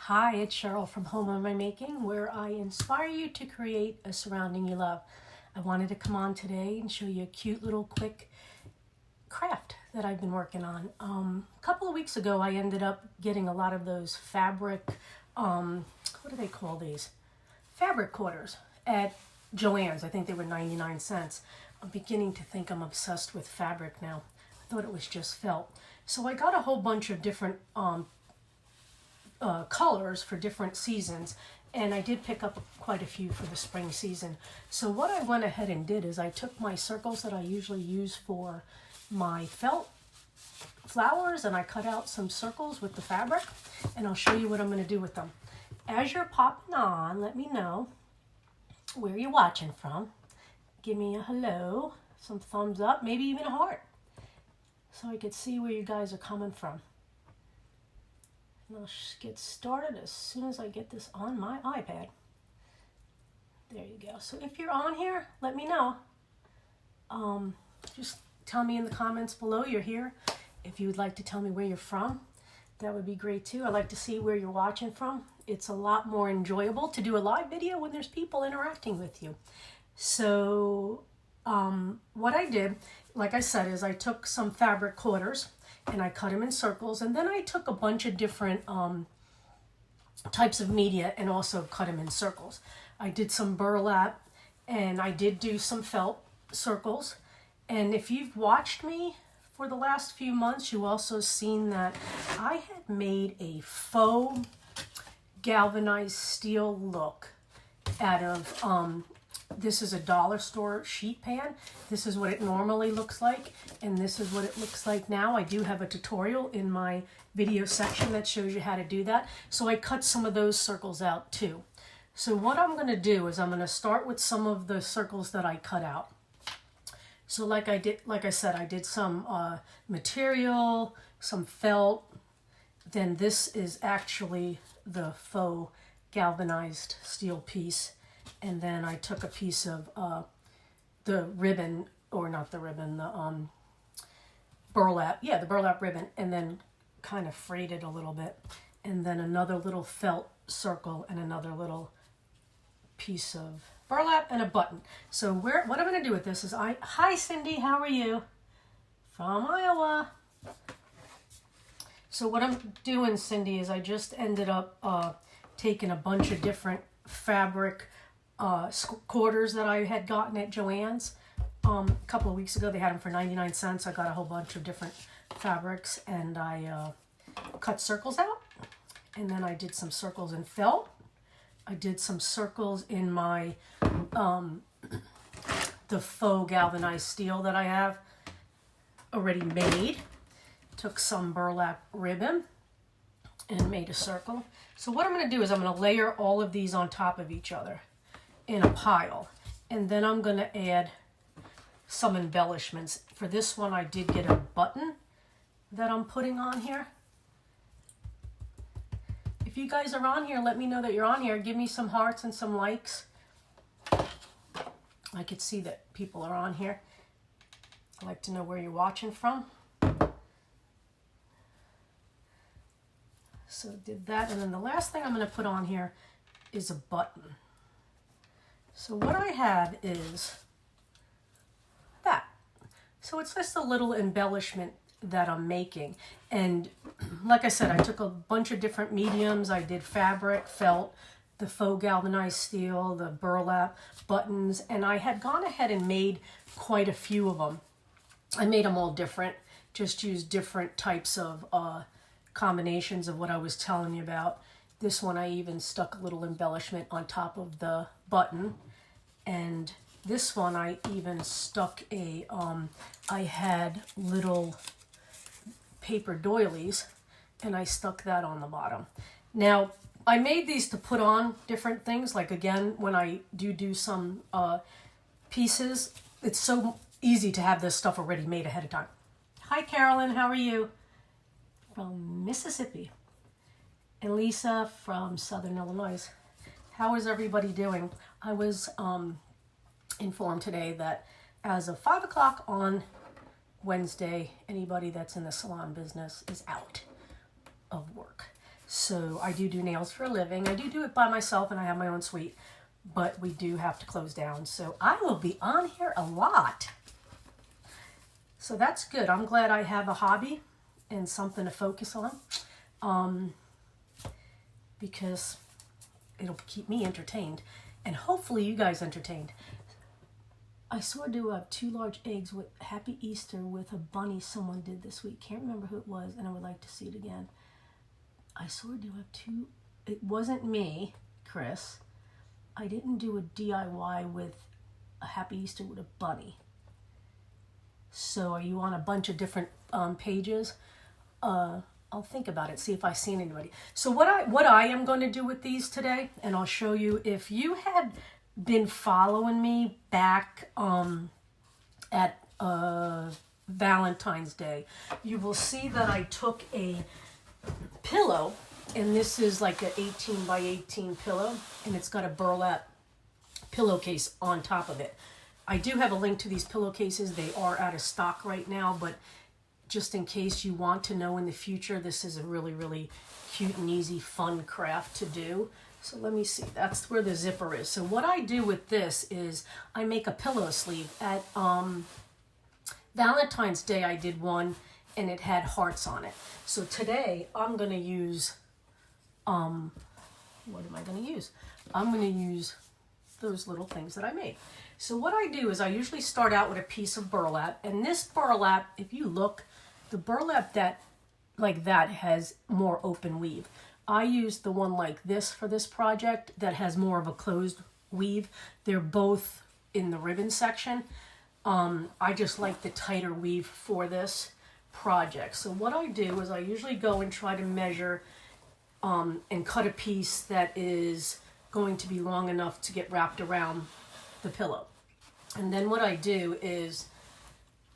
Hi, it's Cheryl from Home of My Making, where I inspire you to create a surrounding you love. I wanted to come on today and show you a cute little quick craft that I've been working on. A couple of weeks ago, I ended up getting a lot of those fabric, what do they call these? Fabric quarters at Joann's. I think they were 99 cents. I'm beginning to think I'm obsessed with fabric now. I thought it was just felt. So I got a whole bunch of different colors for different seasons, and I did pick up quite a few for the spring season. So what I went ahead and did is I took my circles that I usually use for my felt flowers, and I cut out some circles with the fabric, and I'll show you what I'm going to do with them. As you're popping on, let me know where you're watching from. Give me a hello, some thumbs up, maybe even a heart, so I could see where you guys are coming from. And I'll get started as soon as I get this on my iPad. There you go. So if you're on here, let me know. Just tell me in the comments below you're here. If you would like to tell me where you're from, that would be great too. I like to see where you're watching from. It's a lot more enjoyable to do a live video when there's people interacting with you. So what I did, like I said, is I took some fabric quarters and I cut them in circles, and then I took a bunch of different types of media and also cut them in circles. I did some burlap, and I did do some felt circles. And if you've watched me for the last few months, you also seen that I had made a faux galvanized steel look out of this is a dollar store sheet pan. This is what it normally looks like, and this is what it looks like now. I do have a tutorial in my video section that shows you how to do that. So I cut some of those circles out too. So what I'm going to do is I'm going to start with some of the circles that I cut out. So like I said, I did some material, some felt. Then this is actually the faux galvanized steel piece. And then I took a piece of the ribbon, or not the ribbon, the burlap. Yeah, the burlap ribbon, and then kind of frayed it a little bit. And then another little felt circle and another little piece of burlap and a button. So what I'm going to do with this is hi Cindy, how are you? From Iowa. So what I'm doing, Cindy, is I just ended up taking a bunch of different fabric quarters that I had gotten at Joann's a couple of weeks ago. They had them for 99 cents. I got a whole bunch of different fabrics, and I cut circles out, and then I did some circles in felt. I did some circles in my the faux galvanized steel that I have already made. Took some burlap ribbon and made a circle. So what I'm going to do is I'm going to layer all of these on top of each other in a pile, and then I'm going to add some embellishments. For this one, I did get a button that I'm putting on here. If you guys are on here, let me know that you're on here. Give me some hearts and some likes. I could see that people are on here. I'd like to know where you're watching from. So did that, and then the last thing I'm going to put on here is a button. So what I have is that. So it's just a little embellishment that I'm making. And like I said, I took a bunch of different mediums. I did fabric, felt, the faux galvanized steel, the burlap, buttons, and I had gone ahead and made quite a few of them. I made them all different, just used different types of combinations of what I was telling you about. This one I even stuck a little embellishment on top of the button, and this one I even stuck a I had little paper doilies, and I stuck that on the bottom. Now I made these to put on different things, like again when I do some pieces, it's so easy to have this stuff already made ahead of time. Hi Carolyn, how are you? From Mississippi. And Lisa from Southern Illinois. How is everybody doing? I was informed today that as of 5 o'clock on Wednesday, anybody that's in the salon business is out of work. So I do nails for a living. I do it by myself, and I have my own suite, but we do have to close down. So I will be on here a lot. So that's good. I'm glad I have a hobby and something to focus on, because it'll keep me entertained, and hopefully you guys entertained. I saw do 2 large eggs with Happy Easter with a bunny someone did this week. Can't remember who it was, and I would like to see it again. I saw do have 2. It wasn't me, Chris. I didn't do a DIY with a Happy Easter with a bunny. So are you on a bunch of different pages? I'll think about it, see if I've seen anybody. So what I am going to do with these today, and I'll show you, if you had been following me back at Valentine's Day, you will see that I took a pillow, and this is like an 18 by 18 pillow, and it's got a burlap pillowcase on top of it. I do have a link to these pillowcases. They are out of stock right now, but just in case you want to know in the future, this is a really, really cute and easy, fun craft to do. So let me see, that's where the zipper is. So what I do with this is I make a pillow sleeve. At Valentine's Day, I did one, and it had hearts on it. So today, I'm gonna use, what am I gonna use? I'm gonna use those little things that I made. So what I do is I usually start out with a piece of burlap, and this burlap, if you look, the burlap like that has more open weave. I used the one like this for this project that has more of a closed weave. They're both in the ribbon section. I just like the tighter weave for this project. So what I do is I usually go and try to measure and cut a piece that is going to be long enough to get wrapped around the pillow. And then what I do is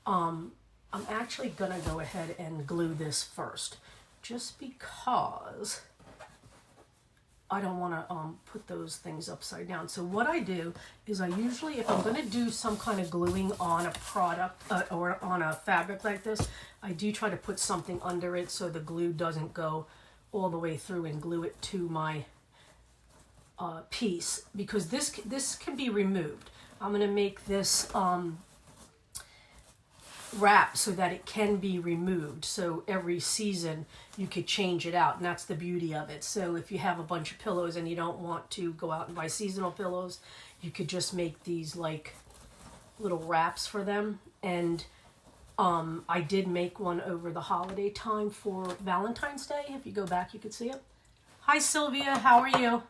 I'm actually gonna go ahead and glue this first, just because I don't want to put those things upside down. So what I do is I usually, if I'm going to do some kind of gluing on a product or on a fabric like this, I do try to put something under it so the glue doesn't go all the way through and glue it to my piece, because this can be removed. I'm going to make this wrap so that it can be removed, so every season you could change it out, and that's the beauty of it. So if you have a bunch of pillows and you don't want to go out and buy seasonal pillows, you could just make these like little wraps for them. And I did make one over the holiday time for Valentine's Day. If you go back, you could see it. Hi Sylvia, how are you?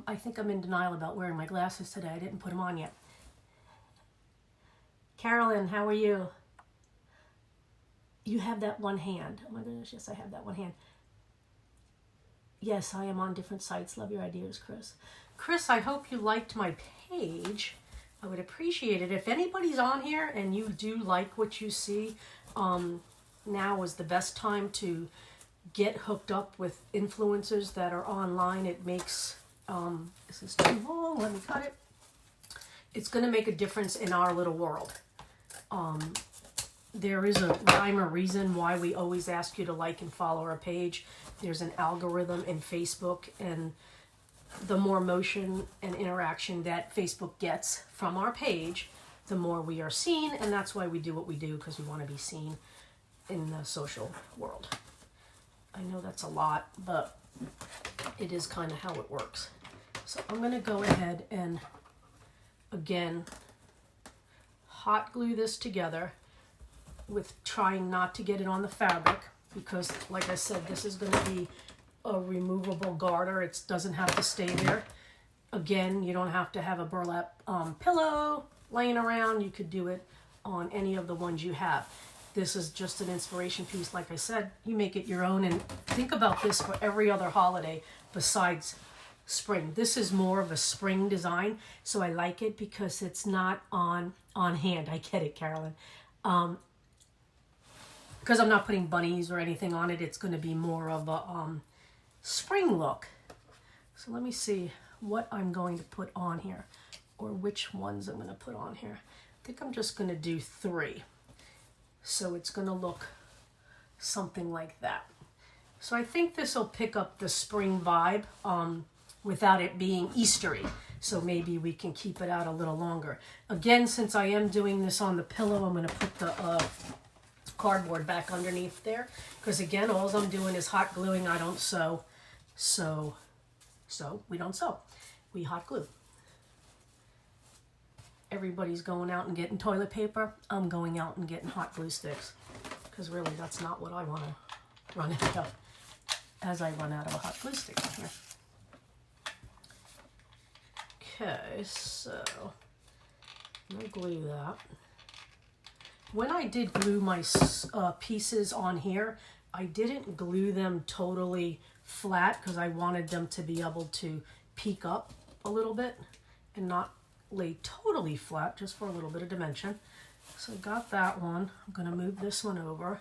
I think I'm in denial about wearing my glasses today. I didn't put them on yet. Carolyn, how are you? You have that one hand. Oh my goodness, yes, I have that one hand. Yes, I am on different sites. Love your ideas, Chris. Chris, I hope you liked my page. I would appreciate it. If anybody's on here and you do like what you see, now is the best time to get hooked up with influencers that are online. It makes, this is too long, let me cut it. It's going to make a difference in our little world. There is a rhyme or reason why we always ask you to like and follow our page. There's an algorithm in Facebook, and the more motion and interaction that Facebook gets from our page, the more we are seen, and that's why we do what we do, because we want to be seen in the social world. I know that's a lot, but it is kind of how it works. So I'm going to go ahead and, again, hot glue this together, with trying not to get it on the fabric, because like I said, this is going to be a removable garter. It doesn't have to stay there. Again, you don't have to have a burlap pillow laying around. You could do it on any of the ones you have. This is just an inspiration piece. Like I said, you make it your own, and think about this for every other holiday besides spring. This is more of a spring design, so I like it because it's not on hand. I get it, Carolyn. Because I'm not putting bunnies or anything on it, it's going to be more of a spring look. So let me see what I'm going to put on here, or which ones I'm going to put on here. I think I'm just going to do 3. So it's going to look something like that. So I think this will pick up the spring vibe without it being Eastery. So maybe we can keep it out a little longer. Again, since I am doing this on the pillow, I'm going to put the cardboard back underneath there. Because again, all I'm doing is hot gluing. I don't sew. So we don't sew. We hot glue. Everybody's going out and getting toilet paper. I'm going out and getting hot glue sticks. Because really, that's not what I want to run out of as I run out of a hot glue stick here. Okay, so I'm going to glue that. When I did glue my pieces on here, I didn't glue them totally flat because I wanted them to be able to peek up a little bit and not lay totally flat, just for a little bit of dimension. So I got that one. I'm going to move this one over.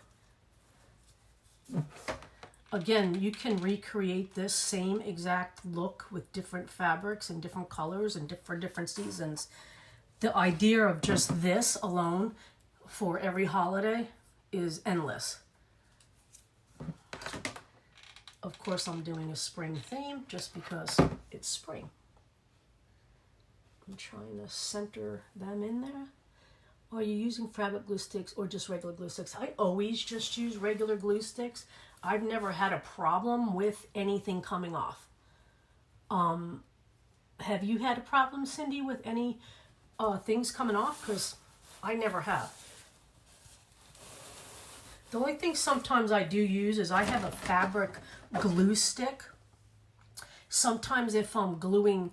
Again, you can recreate this same exact look with different fabrics and different colors and for different seasons. The idea of just this alone for every holiday is endless. Of course, I'm doing a spring theme just because it's spring. I'm trying to center them in there. Are you using fabric glue sticks or just regular glue sticks? I always just use regular glue sticks. I've never had a problem with anything coming off. Have you had a problem, Cindy, with any things coming off? Because I never have. The only thing sometimes I do use is I have a fabric glue stick. Sometimes if I'm gluing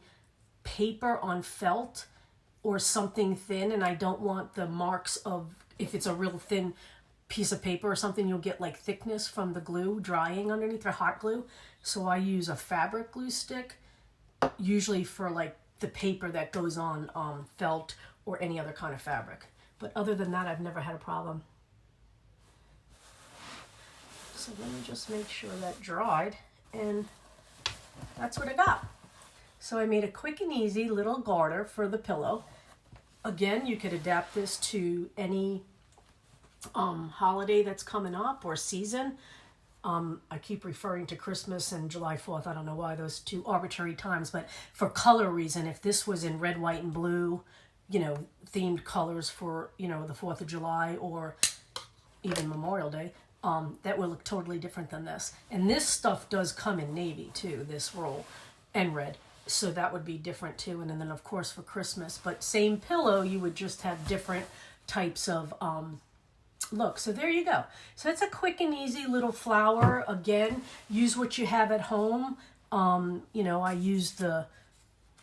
paper on felt or something thin and I don't want the marks of, if it's a real thin piece of paper or something, you'll get like thickness from the glue drying underneath, or hot glue. So I use a fabric glue stick, usually for like the paper that goes on felt or any other kind of fabric. But other than that, I've never had a problem. So let me just make sure that dried, and that's what I got. So I made a quick and easy little garter for the pillow. Again, you could adapt this to any holiday that's coming up or season. I keep referring to Christmas and July 4th. I don't know why, those two arbitrary times, but for color reason, if this was in red, white, and blue, you know, themed colors for, you know, the 4th of July or even Memorial Day, that would look totally different than this. And this stuff does come in navy too, this roll, and red. So that would be different too. And then of course for Christmas, but same pillow, you would just have different types of look. So there you go. So it's a quick and easy little flower. Again, use what you have at home. You know, I used the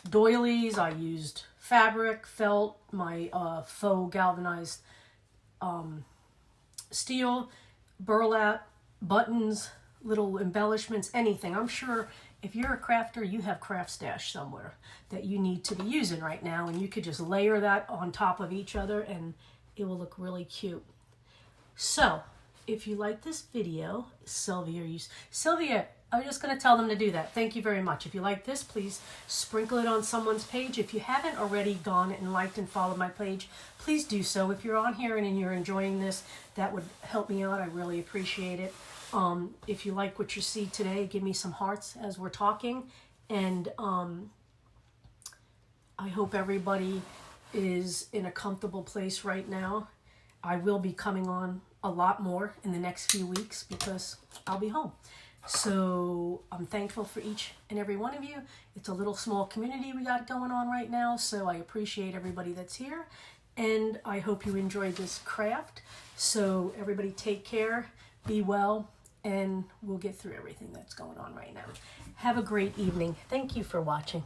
doilies, I used fabric, felt, my faux galvanized steel, burlap, buttons, little embellishments, anything. I'm sure if you're a crafter, you have craft stash somewhere that you need to be using right now, and you could just layer that on top of each other and it will look really cute. So if you like this video, Sylvia, I'm just going to tell them to do that. Thank you very much. If you like this, please sprinkle it on someone's page. If you haven't already gone and liked and followed my page, please do so. If you're on here and you're enjoying this, that would help me out. I really appreciate it. If you like what you see today, give me some hearts as we're talking. And I hope everybody is in a comfortable place right now. I will be coming on a lot more in the next few weeks because I'll be home. So I'm thankful for each and every one of you. It's a little small community we got going on right now, so I appreciate everybody that's here. And I hope you enjoyed this craft. So everybody take care, be well, and we'll get through everything that's going on right now. Have a great evening. Thank you for watching.